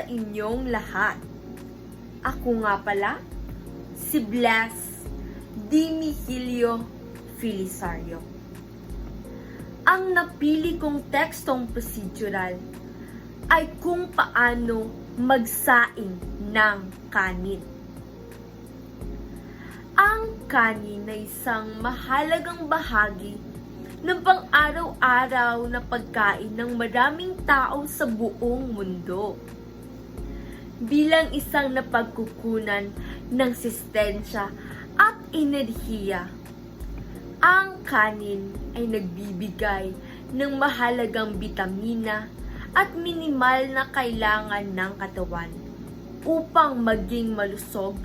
inyong lahat. Ako nga pala, si Blas Dimihilio Filisario. Ang napili kong tekstong procedural ay kung paano magsaing ng kanin. Ang kanin ay isang mahalagang bahagi ng pang-araw-araw na pagkain ng maraming tao sa buong mundo. Bilang isang napagkukunan ng sistensya at enerhiya, ang kanin ay nagbibigay ng mahalagang bitamina at minimal na kailangan ng katawan upang maging malusog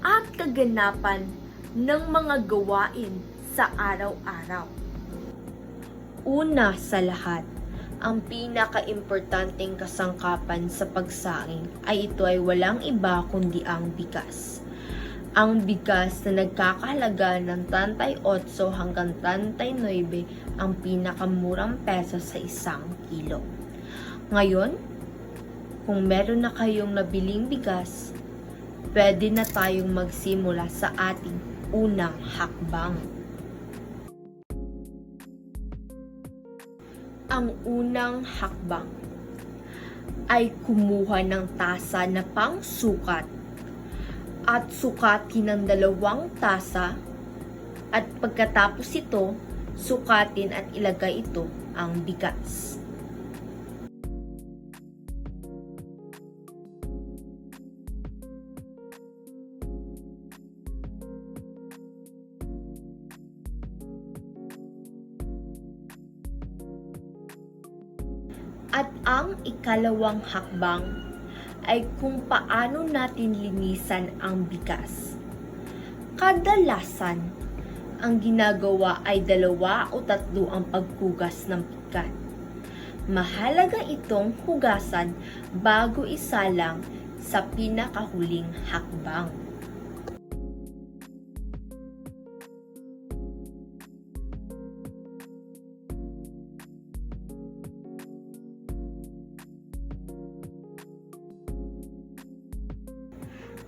at kaganapan ng mga gawain sa araw-araw. Una sa lahat, ang pinaka-importanteng kasangkapan sa pagsaing ay ito ay walang iba kundi ang bigas. Ang bigas na nagkakahalaga ng 38 hanggang 39 ang pinakamurang peso sa 1 kilo. Ngayon, kung meron na kayong nabiling bigas, pwede na tayong magsimula sa ating unang hakbang. Ang unang hakbang ay kumuha ng tasa na pangsukat at sukatin ng 2 tasa at pagkatapos ito, sukatin at ilagay ito ang bigas. At ang ikalawang hakbang ay kung paano natin linisan ang bigas. Kadalasan, ang ginagawa ay 2 o 3 ang paghugas ng bigas. Mahalaga itong hugasan bago isalang sa pinakahuling hakbang.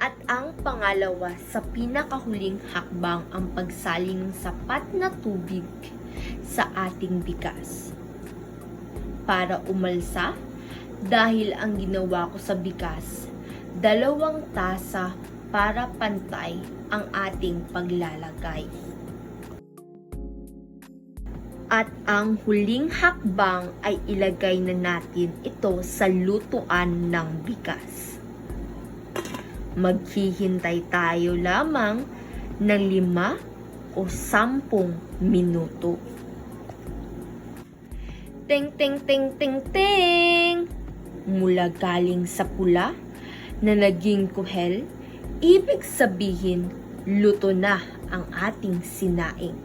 At ang pangalawa sa pinakahuling hakbang ang pagsaling ng sapat na tubig sa ating bigas. Para umalsa, dahil ang ginawa ko sa bigas, 2 tasa para pantay ang ating paglalagay. At ang huling hakbang ay ilagay na natin ito sa lutuan ng bigas. Maghihintay tayo lamang ng 5 o 10 minuto. Ting ting ting ting ting! Mula galing sa pula na naging kuhel, ibig sabihin luto na ang ating sinaing.